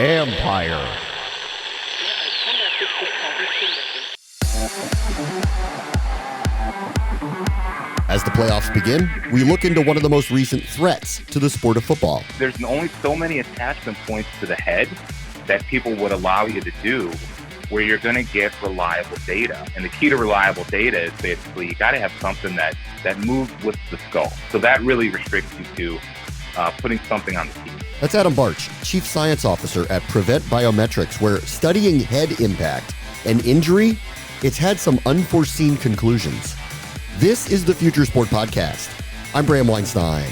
Empire. As the playoffs begin, we look into one of the most recent threats to the sport of football. There's only so many attachment points to the head that people would allow you to do where you're going to get reliable data. And the key to reliable data is basically you got to have something that moves with the skull. So that really restricts you to putting something on the teeth. That's Adam Bartsch, Chief Science Officer at Prevent Biometrics, where studying head impact and injury, it's had some unforeseen conclusions. This is the Future Sport Podcast. I'm Bram Weinstein.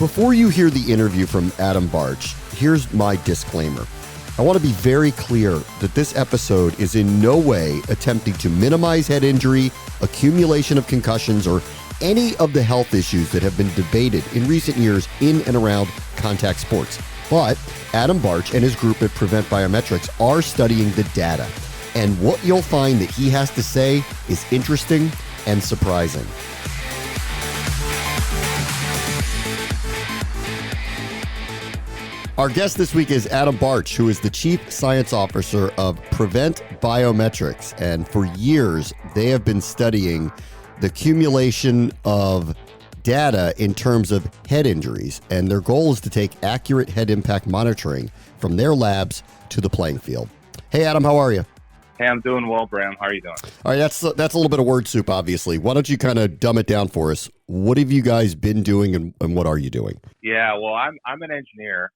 Before you hear the interview from Adam Bartsch, here's my disclaimer. I want to be very clear that this episode is in no way attempting to minimize head injury, accumulation of concussions, or any of the health issues that have been debated in recent years in and around contact sports. But Adam Bartsch and his group at Prevent Biometrics are studying the data. And what you'll find that he has to say is interesting and surprising. Our guest this week is Adam Bartsch, who is the Chief Science Officer of Prevent Biometrics. And for years, they have been studying the accumulation of data in terms of head injuries. And their goal is to take accurate head impact monitoring from their labs to the playing field. Hey, Adam, how are you? Hey, I'm doing well, Bram. How are you doing? All right, that's a little bit of word soup, obviously. Why don't you kind of dumb it down for us? What have you guys been doing and what are you doing? Yeah, well, I'm an engineer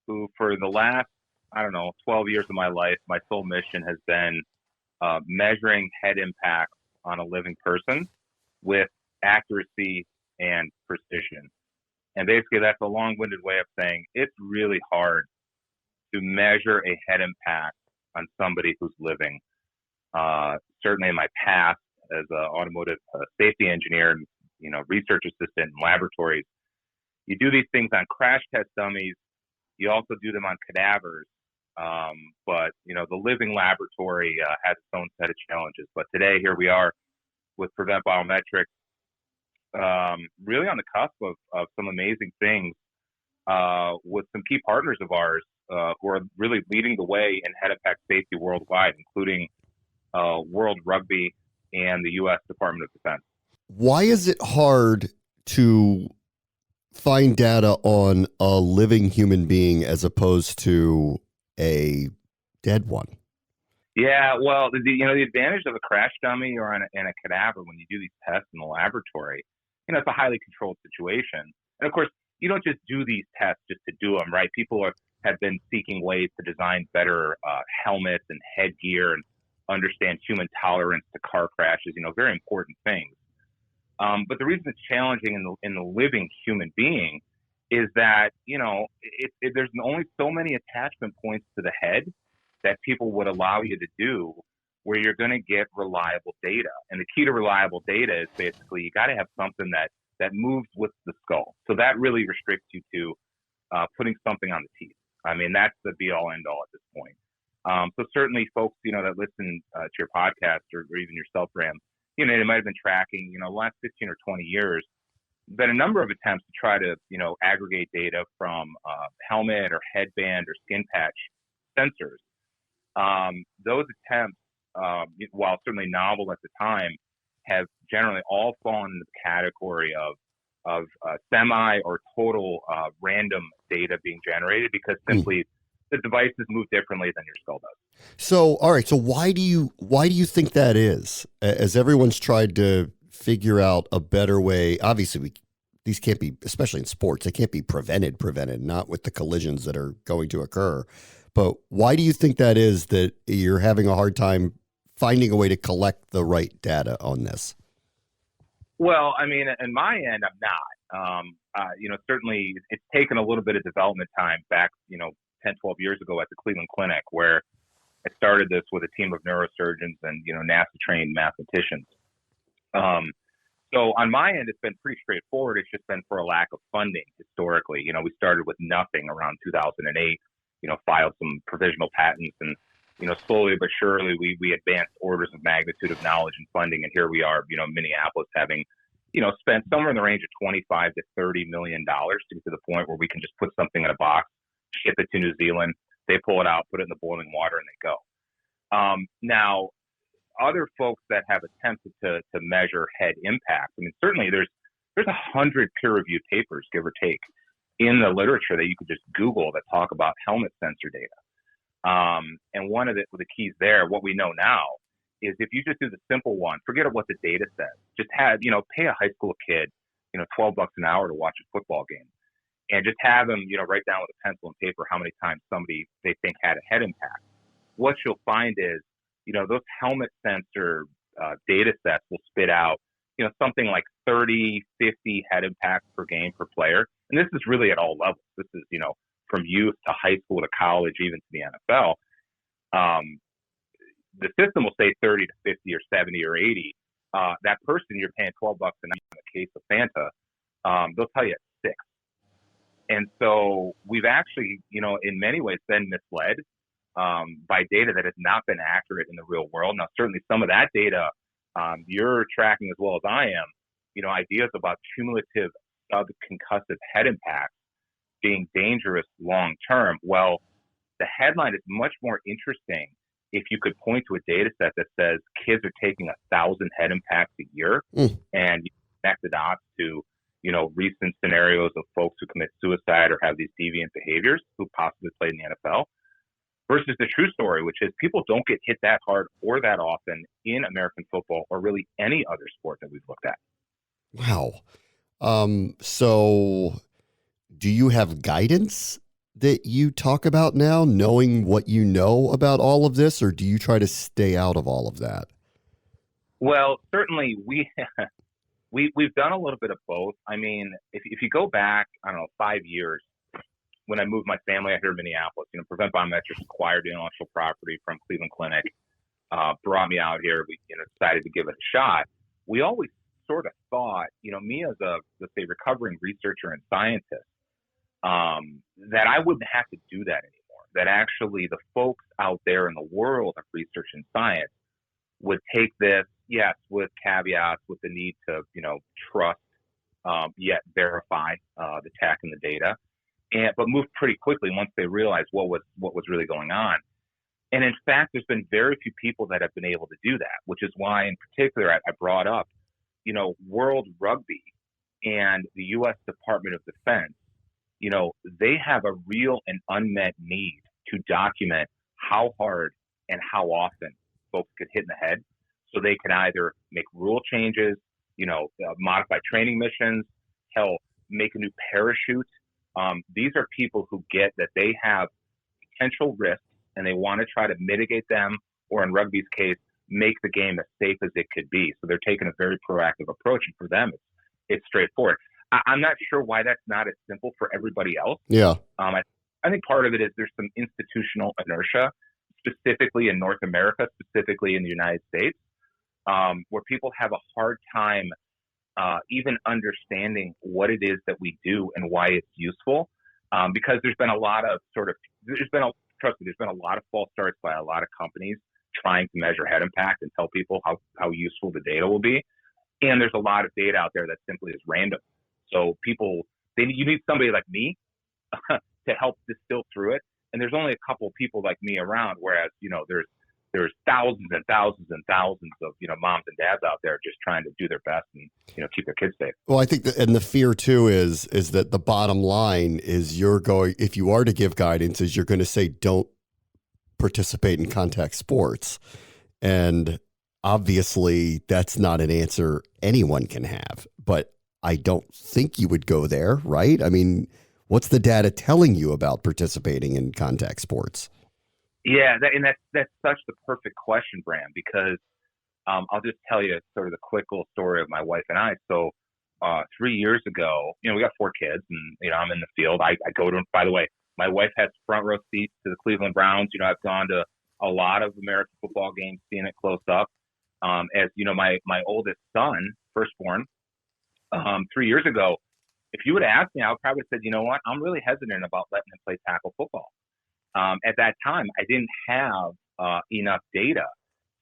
who for the last, 12 years of my life, my sole mission has been measuring head impact on a living person with accuracy and precision. And basically that's a long-winded way of saying it's really hard to measure a head impact on somebody who's living. Certainly in my past as an automotive safety engineer and, research assistant in laboratories, you do these things on crash test dummies. You also do them on cadavers. But the living laboratory has its own set of challenges. But today, here we are with Prevent Biometrics, really on the cusp of some amazing things with some key partners of ours who are really leading the way in head impact safety worldwide, including World Rugby and the U.S. Department of Defense. Why is it hard to find data on a living human being as opposed to a dead one? Yeah, well, the advantage of a crash dummy or in a cadaver when you do these tests in the laboratory, it's a highly controlled situation. And of course, you don't just do these tests just to do them, right? People have been seeking ways to design better helmets and headgear and understand human tolerance to car crashes, very important things. But the reason it's challenging in the living human being is that, there's only so many attachment points to the head that people would allow you to do where you're going to get reliable data. And the key to reliable data is basically you got to have something that moves with the skull. So that really restricts you to putting something on the teeth. I mean, that's the be-all, end-all at this point. So certainly folks, that listen to your podcast or even yourself, Bram, they might have been tracking, the last 15 or 20 years, been a number of attempts to try to, aggregate data from helmet or headband or skin patch sensors. Those attempts, while certainly novel at the time, have generally all fallen in the category of semi or total random data being generated because simply the devices move differently than your skull does. So, all right. So why do you think that is? As everyone's tried to figure out a better way, obviously these can't be, especially in sports, they can't be prevented, not with the collisions that are going to occur. But why do you think that is that you're having a hard time finding a way to collect the right data on this? Well, I mean, in my end, I'm not. Certainly it's taken a little bit of development time back, 10, 12 years ago at the Cleveland Clinic, where I started this with a team of neurosurgeons and, NASA-trained mathematicians. So on my end, it's been pretty straightforward. It's just been for a lack of funding historically. We started with nothing around 2008, filed some provisional patents and slowly but surely we advanced orders of magnitude of knowledge and funding, and here we are, Minneapolis having, spent somewhere in the range of 25 to 30 million dollars to get to the point where we can just put something in a box, ship it to New Zealand, they pull it out, put it in the boiling water, and they go. Now, other folks that have attempted to measure head impact, I mean, certainly there's 100 peer-reviewed papers, give or take, in the literature that you could just Google that talk about helmet sensor data. And one of the keys there, what we know now, is if you just do the simple one, forget what the data says, just pay a high school kid, $12 an hour to watch a football game, and just have them, write down with a pencil and paper how many times somebody they think had a head impact. What you'll find is, those helmet sensor data sets will spit out, something like 30, 50 head impacts per game per player. And this is really at all levels. This is, from youth to high school to college, even to the NFL. The system will say 30 to 50 or 70 or 80. That person you're paying $12 an hour in a case of Fanta, they'll tell you it's 6. And so we've actually, in many ways been misled by data that has not been accurate in the real world. Now, certainly some of that data you're tracking as well as I am, ideas about cumulative subconcussive head impacts being dangerous long term. Well, the headline is much more interesting if you could point to a data set that says kids are taking 1,000 head impacts a year, and you connect the dots to, recent scenarios of folks who commit suicide or have these deviant behaviors who possibly played in the NFL, versus the true story, which is people don't get hit that hard or that often in American football or really any other sport that we've looked at. Wow. So do you have guidance that you talk about now, knowing what you know about all of this, or do you try to stay out of all of that? Well, certainly we've done a little bit of both. I mean, if you go back, 5 years, when I moved my family out here to Minneapolis, Prevent Biometrics acquired intellectual property from Cleveland Clinic, brought me out here. We decided to give it a shot. We always sort of thought, me as a, let's say, recovering researcher and scientist, that I wouldn't have to do that anymore. That actually the folks out there in the world of research and science would take this, yes, with caveats, with the need to, trust, yet verify the tech and the data, but move pretty quickly once they realized what was really going on. And in fact, there's been very few people that have been able to do that, which is why, in particular, I brought up, World Rugby and the U.S. Department of Defense. They have a real and unmet need to document how hard and how often folks get hit in the head, so they can either make rule changes, modify training missions, make a new parachute. These are people who get that they have potential risks and they want to try to mitigate them, or in rugby's case, make the game as safe as it could be. So they're taking a very proactive approach, and for them, it's straightforward. I'm not sure why that's not as simple for everybody else. Yeah. I think part of it is there's some institutional inertia, specifically in North America, specifically in the United States, where people have a hard time even understanding what it is that we do and why it's useful, because there's been a lot of there's been a lot of false starts by a lot of companies trying to measure head impact and tell people how useful the data will be. And there's a lot of data out there that simply is random. So you need somebody like me to help distill through it. And there's only a couple of people like me around, whereas, there's thousands and thousands and thousands of, moms and dads out there just trying to do their best and, keep their kids safe. Well, I think and the fear too is that the bottom line is if you are to give guidance, is you're going to say, don't participate in contact sports. And obviously that's not an answer anyone can have, but I don't think you would go there, right? I mean, what's the data telling you about participating in contact sports? Yeah, that's such the perfect question, Bram, because I'll just tell you sort of the quick little story of my wife and I. So 3 years ago, we got 4 kids, and I'm in the field. I go to, by the way, my wife has front row seats to the Cleveland Browns. I've gone to a lot of American football games, seeing it close up. As my oldest son, firstborn, 3 years ago, if you would have asked me, I would probably have said, you know what, I'm really hesitant about letting him play tackle football. At that time, I didn't have enough data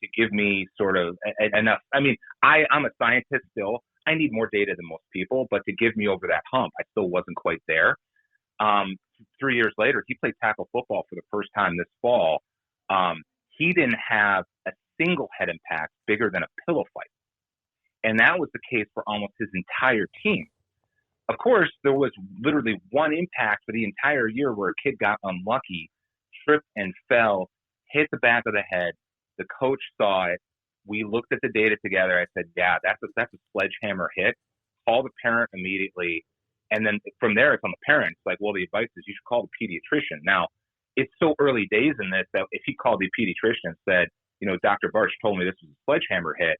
to give me sort of enough. I mean, I'm a scientist still. I need more data than most people, but to give me over that hump, I still wasn't quite there. 3 years later, he played tackle football for the first time this fall. He didn't have a single head impact bigger than a pillow fight. And that was the case for almost his entire team. Of course, there was literally one impact for the entire year where a kid got unlucky, tripped and fell, hit the back of the head. The coach saw it. We looked at the data together. I said, yeah, that's a sledgehammer hit. Call the parent immediately. And then from there, it's on the parents. Like, well, the advice is you should call the pediatrician. Now, it's so early days in this that if he called the pediatrician and said, Dr. Bartsch told me this was a sledgehammer hit,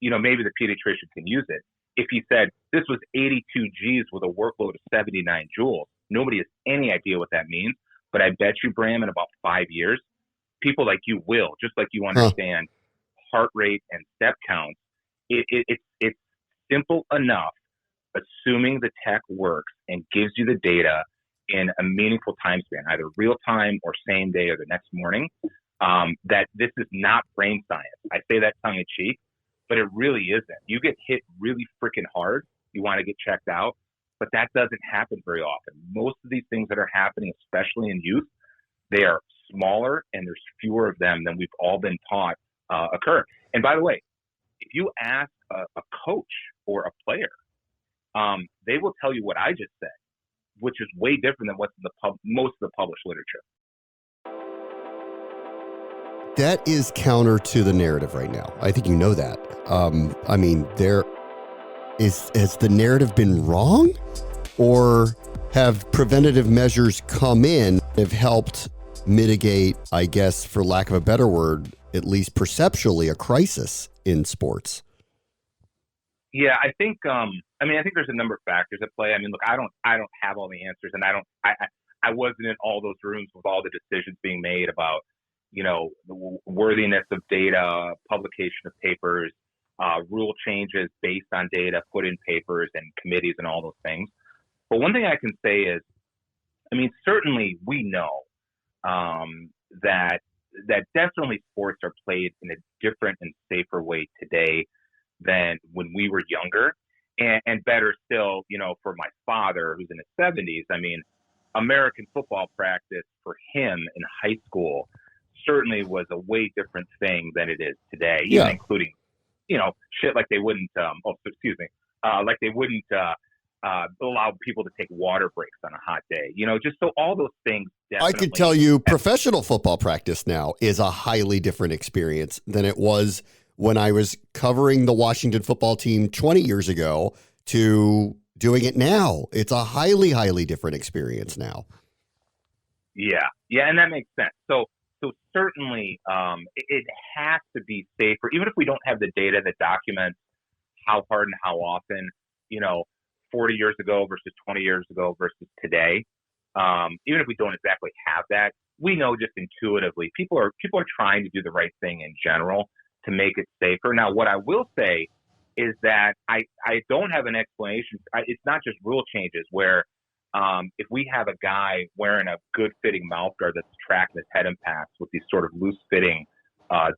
maybe the pediatrician can use it. If he said this was 82 Gs with a workload of 79 joules, nobody has any idea what that means. But I bet you, Bram, in about 5 years, people like you will, just like you understand heart rate and step counts. It's simple enough, assuming the tech works and gives you the data in a meaningful time span, either real time or same day or the next morning, that this is not brain science. I say that tongue in cheek, but it really isn't. You get hit really freaking hard, you want to get checked out, but that doesn't happen very often. Most of these things that are happening, especially in youth, they are smaller and there's fewer of them than we've all been taught occur. And by the way, if you ask a coach or a player, they will tell you what I just said, which is way different than what's in most of the published literature. That is counter to the narrative right now. I think you know that. I mean, has the narrative been wrong, or have preventative measures come in that have helped mitigate, I guess, for lack of a better word, at least perceptually, a crisis in sports? Yeah, I think there's a number of factors at play. I mean, look, I don't have all the answers, and I wasn't in all those rooms with all the decisions being made about, the worthiness of data, publication of papers, rule changes based on data put in papers and committees and all those things. But one thing I can say is, I mean, certainly we know that definitely sports are played in a different and safer way today than when we were younger, and better still, for my father who's in his 70s. I mean, American football practice for him in high school certainly was a way different thing than it is today, even including, shit like they wouldn't, like they wouldn't allow people to take water breaks on a hot day, just so all those things. I could tell you professional football practice now is a highly different experience than it was when I was covering the Washington football team 20 years ago to doing it now. It's a highly, highly different experience now. Yeah. And that makes sense. So certainly it has to be safer, even if we don't have the data that documents how hard and how often, 40 years ago versus 20 years ago versus today. Even if we don't exactly have that, we know just intuitively people are trying to do the right thing in general to make it safer. Now, what I will say is that I don't have an explanation. It's not just rule changes where if we have a guy wearing a good fitting mouth guard that's tracking his head impacts with these sort of loose fitting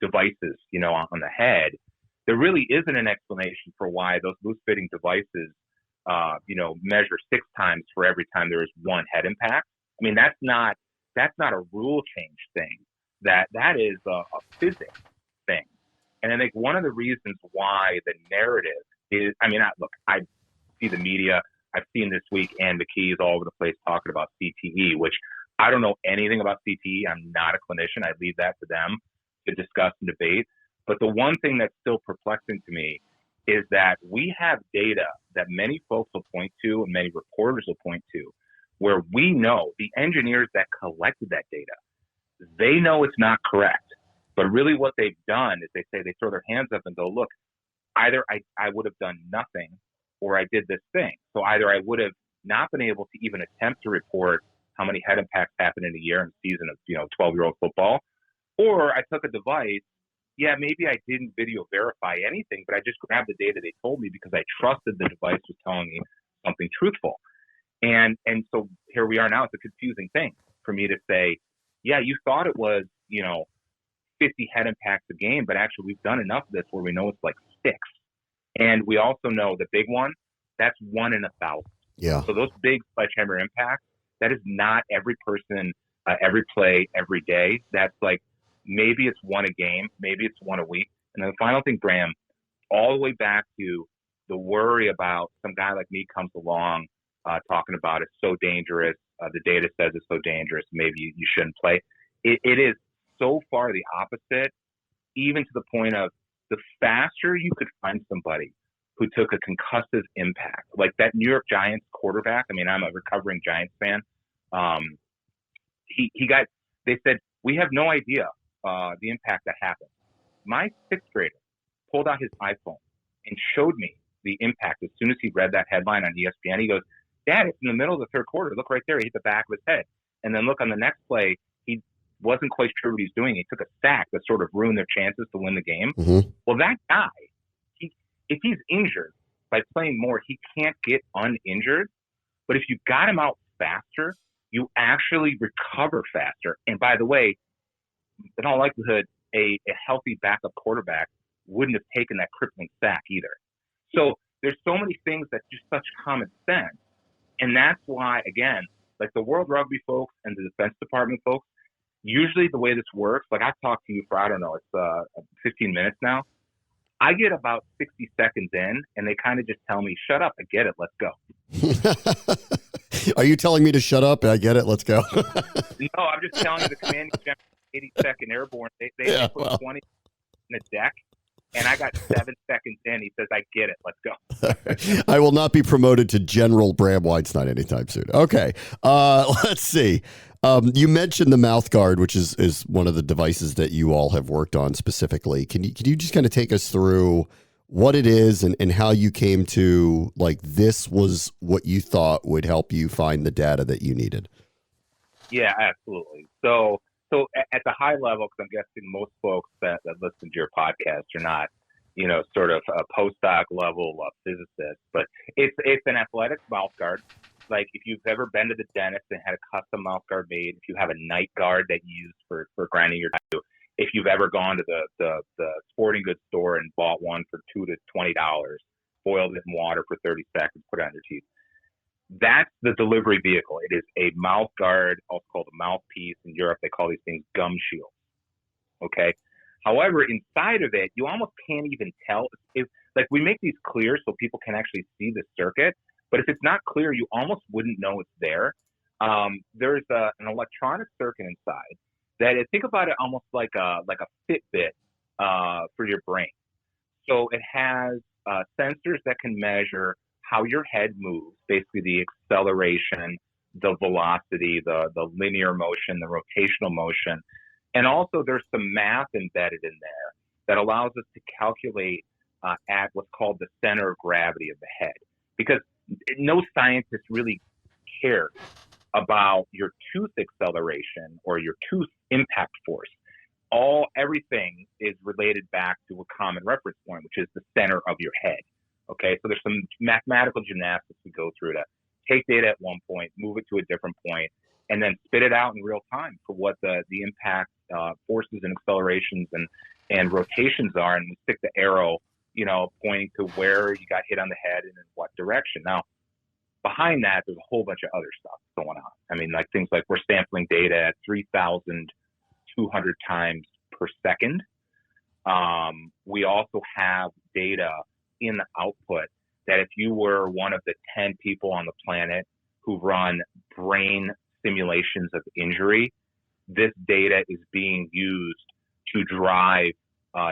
devices, on the head, there really isn't an explanation for why those loose fitting devices, measure 6 times for every time there is one head impact. I mean, that's not a rule change thing. That is a physics thing. And I think one of the reasons why the narrative is, I see the media. I've seen this week Ann McKee's all over the place talking about CTE, which I don't know anything about CTE. I'm not a clinician. I leave that to them to discuss and debate. But the one thing that's still perplexing to me is that we have data that many folks will point to and many reporters will point to, where we know the engineers that collected that data, they know it's not correct. But really what they've done is they throw their hands up and go, look, either I would have done nothing or I did this thing. So either I would have not been able to even attempt to report how many head impacts happen in a year in a season of 12-year-old football, or I took a device. Yeah, maybe I didn't video verify anything, but I just grabbed the data they told me because I trusted the device was telling me something truthful. And so here we are now. It's a confusing thing for me to say, yeah, you thought it was, 50 head impacts a game, but actually we've done enough of this where we know it's like 6. And we also know the big one, that's 1 in 1,000. Yeah. So those big sledgehammer impacts, that is not every person, every play, every day. That's like, maybe it's 1 a game, maybe it's 1 a week. And then the final thing, Graham, all the way back to the worry about some guy like me comes along talking about it's so dangerous. The data says it's so dangerous. Maybe you shouldn't play. It is so far the opposite, even to the point of the faster you could find somebody who took a concussive impact, like that New York Giants quarterback. I mean, I'm a recovering Giants fan. They said, we have no idea the impact that happened. My 6th grader pulled out his iPhone and showed me the impact as soon as he read that headline on ESPN. He goes, Dad, it's in the middle of the 3rd quarter. Look right there. He hit the back of his head. And then look on the next play, he wasn't quite sure what he was doing. He took a sack that sort of ruined their chances to win the game. Mm-hmm. Well, that guy, if he's injured by playing more, he can't get uninjured. But if you got him out faster, you actually recover faster. And by the way, in all likelihood, a healthy backup quarterback wouldn't have taken that crippling sack either. So there's so many things that's just such common sense. And that's why, again, like the World Rugby folks and the Defense Department folks, usually the way this works, like I've talked to you for, I don't know, it's 15 minutes now. I get about 60 seconds in and they kind of just tell me, shut up, I get it, let's go. Are you telling me to shut up? I get it, let's go. No, I'm just telling you the commanding general, 82nd Airborne, they put 20 in the deck. And I got 7 seconds in. He says, I get it. Let's go. I will not be promoted to General Bram Weinstein anytime soon. Okay. Let's see. You mentioned the mouth guard, which is one of the devices that you all have worked on specifically. Can you just kind of take us through what it is and how you came to, like, this was what you thought would help you find the data that you needed? Yeah, absolutely. So at the high level, because I'm guessing most folks that listen to your podcast are not, sort of a postdoc level physicists, but it's an athletics mouth guard. Like if you've ever been to the dentist and had a custom mouth guard made, if you have a night guard that you use for grinding your teeth, if you've ever gone to the sporting goods store and bought one for $2 to $20, boiled it in water for 30 seconds, put it on your teeth. That's the delivery vehicle. It is a mouth guard, also called a mouthpiece. In Europe, they call these things gum shields. Okay. However, inside of it, you almost can't even tell. Like we make these clear so people can actually see the circuit, but if it's not clear, you almost wouldn't know it's there. There's an electronic circuit inside that think about it almost like a Fitbit for your brain. So it has sensors that can measure how your head moves, basically the acceleration, the velocity, the linear motion, the rotational motion. And also there's some math embedded in there that allows us to calculate at what's called the center of gravity of the head. Because no scientist really cares about your tooth acceleration or your tooth impact force. Everything is related back to a common reference point, which is the center of your head. Okay, so there's some mathematical gymnastics we go through to take data at one point, move it to a different point, and then spit it out in real time for what the impact forces and accelerations and rotations are, and we stick the arrow, pointing to where you got hit on the head and in what direction. Now, behind that, there's a whole bunch of other stuff going on. I mean, like things like we're sampling data at 3,200 times per second. We also have data in the output that if you were one of the 10 people on the planet who run brain simulations of injury, this data is being used to drive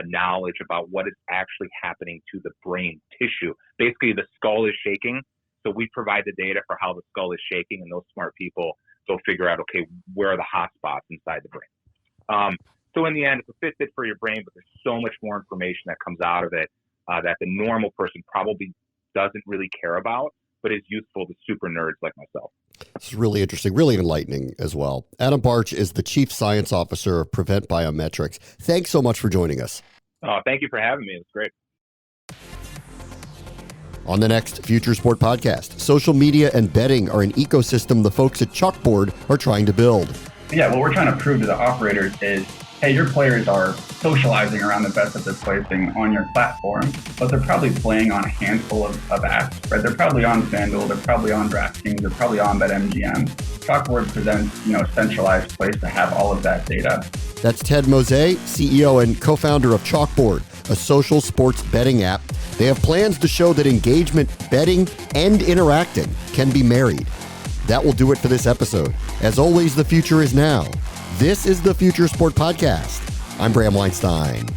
knowledge about what is actually happening to the brain tissue. Basically, the skull is shaking, so we provide the data for how the skull is shaking, and those smart people go figure out, okay, where are the hot spots inside the brain? So in the end, it's a Fitbit for your brain, but there's so much more information that comes out of it that the normal person probably doesn't really care about, but is useful to super nerds like myself. It's really interesting, really enlightening as well. Adam Bartsch is the Chief Science Officer of Prevent Biometrics. Thanks so much for joining us. Oh, thank you for having me. It's great. On the next Future Sport podcast, social media and betting are an ecosystem the folks at Chalkboard are trying to build. Yeah, what we're trying to prove to the operators is hey, your players are socializing around the bets that they're placing on your platform, but they're probably playing on a handful of apps, right? They're probably on FanDuel, they're probably on DraftKings, they're probably on BetMGM. Chalkboard presents, a centralized place to have all of that data. That's Ted Mosé, CEO and co-founder of Chalkboard, a social sports betting app. They have plans to show that engagement, betting, and interacting can be married. That will do it for this episode. As always, the future is now. This is the Future Sport Podcast. I'm Bram Weinstein.